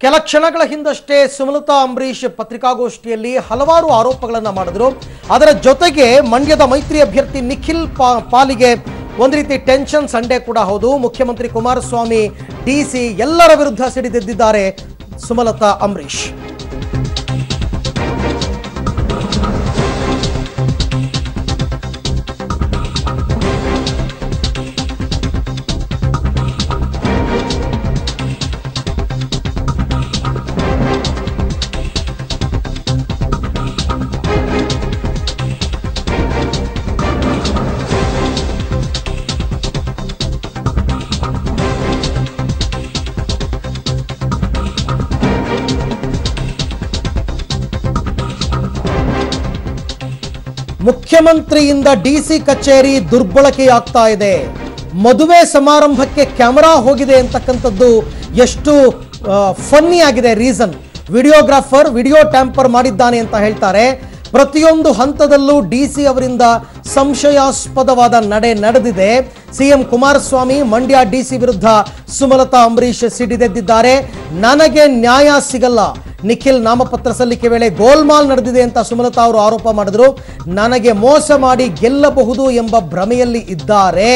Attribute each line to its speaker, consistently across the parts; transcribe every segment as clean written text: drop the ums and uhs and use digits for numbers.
Speaker 1: ಕೆಲ ಕ್ಷಣಗಳ ಹಿಂದಷ್ಟೇ ಸುಮಲತಾ ಅಂಬರೀಶ್ ಪತ್ರಿಕಾಗೋಷ್ಠಿಯಲ್ಲಿ ಹಲವಾರು ಆರೋಪಗಳನ್ನು ಮಾಡಿದ್ರು. ಅದರ ಜೊತೆಗೆ ಮಂಡ್ಯದ ಮೈತ್ರಿ ಅಭ್ಯರ್ಥಿ ನಿಖಿಲ್ ಪಾಲಿಗೆ ಒಂದು ರೀತಿ ಟೆನ್ಷನ್ ಸಂಡೇ ಕೂಡ ಹೌದು. ಮುಖ್ಯಮಂತ್ರಿ ಕುಮಾರಸ್ವಾಮಿ, ಡಿಸಿ ಎಲ್ಲರ ವಿರುದ್ಧ ಸಿಡಿದೆದ್ದಿದ್ದಾರೆ ಸುಮಲತಾ ಅಂಬರೀಶ್. ಮುಖ್ಯಮಂತ್ರಿಯಿಂದ ಡಿಸಿ ಕಚೇರಿ ದುರ್ಬಳಕೆಯಾಗ್ತಾ ಇದೆ. ಮದುವೆ ಸಮಾರಂಭಕ್ಕೆ ಕ್ಯಾಮೆರಾ ಹೋಗಿದೆ ಅಂತಕ್ಕಂಥದ್ದು ಎಷ್ಟು ಫನ್ನಿ ಆಗಿದೆ. ರೀಸನ್, ವಿಡಿಯೋಗ್ರಾಫರ್ ವಿಡಿಯೋ ಟ್ಯಾಂಪರ್ ಮಾಡಿದ್ದಾನೆ ಅಂತ ಹೇಳ್ತಾರೆ. ಪ್ರತಿಯೊಂದು ಹಂತದಲ್ಲೂ ಡಿಸಿ ಅವರಿಂದ ಸಂಶಯಾಸ್ಪದವಾದ ನಡೆದಿದೆ. ಸಿಎಂ ಕುಮಾರಸ್ವಾಮಿ ಮಂಡ್ಯ ಡಿಸಿ ವಿರುದ್ಧ ಸುಮಲತಾ ಅಂಬರೀಶ್ ಸಿಡಿದೆದ್ದಿದ್ದಾರೆ. ನನಗೆ ನ್ಯಾಯ ಸಿಗಲ್ಲ, ನಿಖಿಲ್ ನಾಮಪತ್ರ ಸಲ್ಲಿಕೆ ವೇಳೆ ಗೋಲ್ಮಾಲ್ ನಡೆದಿದೆ ಅಂತ ಸುಮಲತಾ ಅವರು ಆರೋಪ ಮಾಡಿದ್ರು. ನನಗೆ ಮೋಸ ಮಾಡಿ ಗೆಲ್ಲಬಹುದು ಎಂಬ ಭ್ರಮೆಯಲ್ಲಿ ಇದ್ದಾರೆ.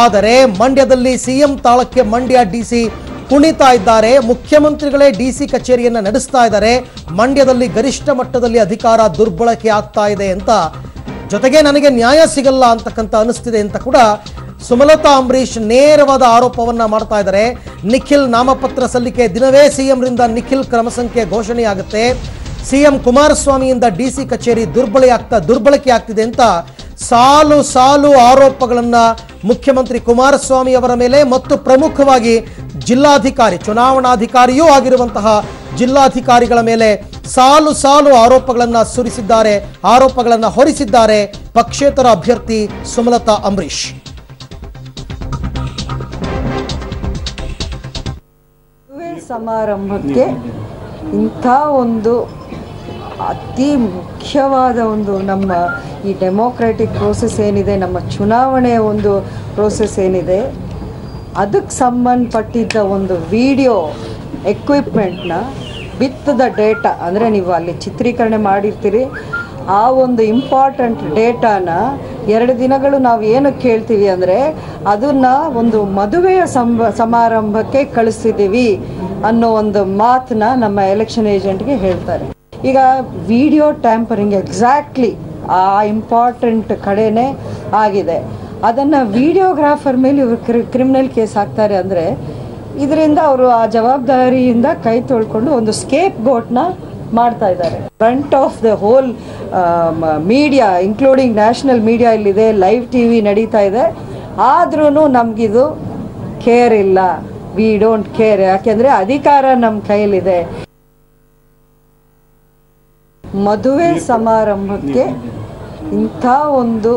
Speaker 1: ಆದರೆ ಮಂಡ್ಯದಲ್ಲಿ ಸಿಎಂ ತಾಳಕ್ಕೆ ಮಂಡ್ಯ ಡಿಸಿ ಕುಣಿತಾ ಇದ್ದಾರೆ. ಮುಖ್ಯಮಂತ್ರಿಗಳೇ ಡಿಸಿ ಕಚೇರಿಯನ್ನು ನಡೆಸ್ತಾ ಇದ್ದಾರೆ. ಮಂಡ್ಯದಲ್ಲಿ ಗರಿಷ್ಠ ಮಟ್ಟದಲ್ಲಿ ಅಧಿಕಾರ ದುರ್ಬಳಕೆ ಆಗ್ತಾ ಇದೆ ಅಂತ, ಜೊತೆಗೆ ನನಗೆ ನ್ಯಾಯ ಸಿಗಲ್ಲ ಅಂತಕ್ಕಂಥ ಅನಿಸ್ತಿದೆ ಅಂತ ಕೂಡ ಸುಮಲತಾ ಅಂಬರೀಶ್ ನೇರವಾದ ಆರೋಪವನ್ನ ಮಾಡ್ತಾ ಇದ್ದಾರೆ. ನಿಖಿಲ್ ನಾಮಪತ್ರ ಸಲ್ಲಿಕೆ ದಿನವೇ ಸಿಎಂರಿಂದ ನಿಖಿಲ್ ಕ್ರಮ ಸಂಖ್ಯೆ ಘೋಷಣೆಯಾಗುತ್ತೆ. ಸಿಎಂ ಕುಮಾರಸ್ವಾಮಿಯಿಂದ ಡಿಸಿ ಕಚೇರಿ ದುರ್ಬಳಕೆ ಆಗ್ತಿದೆ ಅಂತ ಸಾಲು ಸಾಲು ಆರೋಪಗಳನ್ನ ಮುಖ್ಯಮಂತ್ರಿ ಕುಮಾರಸ್ವಾಮಿ ಅವರ ಮೇಲೆ ಮತ್ತು ಪ್ರಮುಖವಾಗಿ ಜಿಲ್ಲಾಧಿಕಾರಿ, ಚುನಾವಣಾಧಿಕಾರಿಯೂ ಆಗಿರುವಂತಹ ಜಿಲ್ಲಾಧಿಕಾರಿಗಳ ಮೇಲೆ ಸಾಲು ಸಾಲು ಆರೋಪಗಳನ್ನ ಸುರಿಸಿದ್ದಾರೆ, ಆರೋಪಗಳನ್ನ ಹೊರಿಸಿದ್ದಾರೆ ಪಕ್ಷೇತರ ಅಭ್ಯರ್ಥಿ ಸುಮಲತಾ ಅಂಬರೀಶ್.
Speaker 2: ಸಮಾರಂಭಕ್ಕೆ ಇಂಥ ಒಂದು ಅತಿ ಮುಖ್ಯವಾದ ಒಂದು ನಮ್ಮ ಈ ಡೆಮೋಕ್ರೆಟಿಕ್ ಪ್ರೋಸೆಸ್ ಏನಿದೆ, ನಮ್ಮ ಚುನಾವಣೆಯ ಒಂದು ಪ್ರೋಸೆಸ್ ಏನಿದೆ, ಅದಕ್ಕೆ ಸಂಬಂಧಪಟ್ಟಿದ್ದ ಒಂದು ವಿಡಿಯೋ ಎಕ್ವಿಪ್ಮೆಂಟ್ನ ವಿತ್ ದ ಡೇಟಾ, ಅಂದರೆ ನೀವು ಅಲ್ಲಿ ಚಿತ್ರೀಕರಣೆ ಮಾಡಿರ್ತೀರಿ, ಆ ಒಂದು ಇಂಪಾರ್ಟೆಂಟ್ ಡೇಟಾನ 2 ದಿನಗಳು ನಾವು ಏನು ಕೇಳ್ತೀವಿ ಅಂದರೆ ಅದನ್ನು ಒಂದು ಮದುವೆಯ ಸಮಾರಂಭಕ್ಕೆ ಕಳಿಸ್ತಿದ್ದೀವಿ ಅನ್ನೋ ಒಂದು ಮಾತನ್ನ ನಮ್ಮ ಎಲೆಕ್ಷನ್ ಏಜೆಂಟ್ಗೆ ಹೇಳ್ತಾರೆ. ಈಗ ವಿಡಿಯೋ ಟ್ಯಾಂಪರಿಂಗ್ ಎಕ್ಸಾಕ್ಟ್ಲಿ ಆ ಇಂಪಾರ್ಟೆಂಟ್ ಕಡೆನೇ ಆಗಿದೆ. ಅದನ್ನು ವಿಡಿಯೋಗ್ರಾಫರ್ ಮೇಲೆ ಇವರು ಕ್ರಿಮಿನಲ್ ಕೇಸ್ ಹಾಕ್ತಾರೆ ಅಂದರೆ ಇದರಿಂದ ಅವರು ಆ ಜವಾಬ್ದಾರಿಯಿಂದ ಕೈ ತೊಳ್ಕೊಂಡು ಒಂದು ಸ್ಕೇಪ್ ಗೋಟ್ನ ಮಾಡ್ತಾ ಇದ್ದಾರೆ. Front of the whole media including national media ಇಲ್ಲಿದೆ, ಲೈವ್ ಟಿವಿ ನಡೀತಾ ಇದೆ. ಆದ್ರೂ ನಮಗಿದು ಕೇರ್ ಇಲ್ಲ, ವಿ ಡೋಂಟ್ ಕೇರ್. ಯಾಕೆಂದರೆ ಅಧಿಕಾರ ನಮ್ಮ ಕೈಯಲ್ಲಿದೆ. ಮದುವೆ ಸಮಾರಂಭಕ್ಕೆ ಇಂಥ ಒಂದು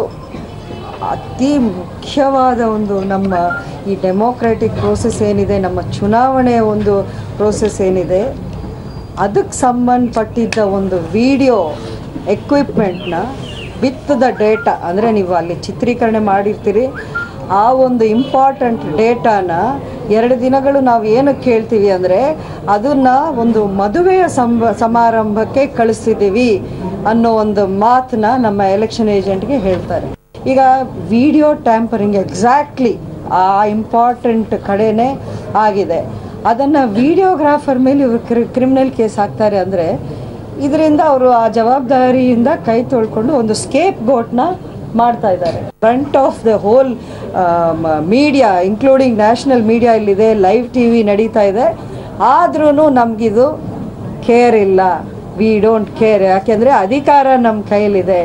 Speaker 2: ಅತಿ ಮುಖ್ಯವಾದ ಒಂದು ನಮ್ಮ ಈ ಡೆಮೋಕ್ರೆಟಿಕ್ ಪ್ರೋಸೆಸ್ ಏನಿದೆ, ನಮ್ಮ ಚುನಾವಣೆಯ ಒಂದು ಪ್ರೋಸೆಸ್ ಏನಿದೆ, ಅದಕ್ಕೆ ಸಂಬಂಧಪಟ್ಟಿದ್ದ ಒಂದು ವಿಡಿಯೋ ಎಕ್ವಿಪ್ಮೆಂಟ್ನ ವಿತ್ ದ ಡೇಟಾ, ಅಂದರೆ ನೀವು ಅಲ್ಲಿ ಚಿತ್ರೀಕರಣೆ ಮಾಡಿರ್ತೀರಿ, ಆ ಒಂದು ಇಂಪಾರ್ಟೆಂಟ್ ಡೇಟಾನ 2 ದಿನಗಳು ನಾವು ಏನು ಕೇಳ್ತೀವಿ ಅಂದರೆ ಅದನ್ನು ಒಂದು ಮದುವೆಯ ಸಮಾರಂಭಕ್ಕೆ ಕಳಿಸ್ತಿದ್ದೀವಿ ಅನ್ನೋ ಒಂದು ಮಾತನ್ನ ನಮ್ಮ ಎಲೆಕ್ಷನ್ ಏಜೆಂಟ್ಗೆ ಹೇಳ್ತಾರೆ. ಈಗ ವಿಡಿಯೋ ಟ್ಯಾಂಪರಿಂಗ್ ಎಕ್ಸಾಕ್ಟ್ಲಿ ಆ ಇಂಪಾರ್ಟೆಂಟ್ ಕಡೆನೇ ಆಗಿದೆ. ಅದನ್ನು ವಿಡಿಯೋಗ್ರಾಫರ್ ಮೇಲೆ ಇವರು ಕ್ರಿಮಿನಲ್ ಕೇಸ್ ಹಾಕ್ತಾರೆ ಅಂದರೆ ಇದರಿಂದ ಅವರು ಆ ಜವಾಬ್ದಾರಿಯಿಂದ ಕೈ ತೊಳ್ಕೊಂಡು ಒಂದು ಸ್ಕೇಪ್ ಗೋಟ್ನ ಮಾಡ್ತಾ ಇದ್ದಾರೆ. Front of the whole media including national media ಇಲ್ಲಿದೆ, ಲೈವ್ ಟಿವಿ ನಡೀತಾ ಇದೆ. ಆದ್ರೂ ನಮಗಿದು ಕೇರ್ ಇಲ್ಲ, ವಿ ಡೋಂಟ್ ಕೇರ್. ಯಾಕೆಂದರೆ ಅಧಿಕಾರ ನಮ್ಮ ಕೈಯಲ್ಲಿದೆ.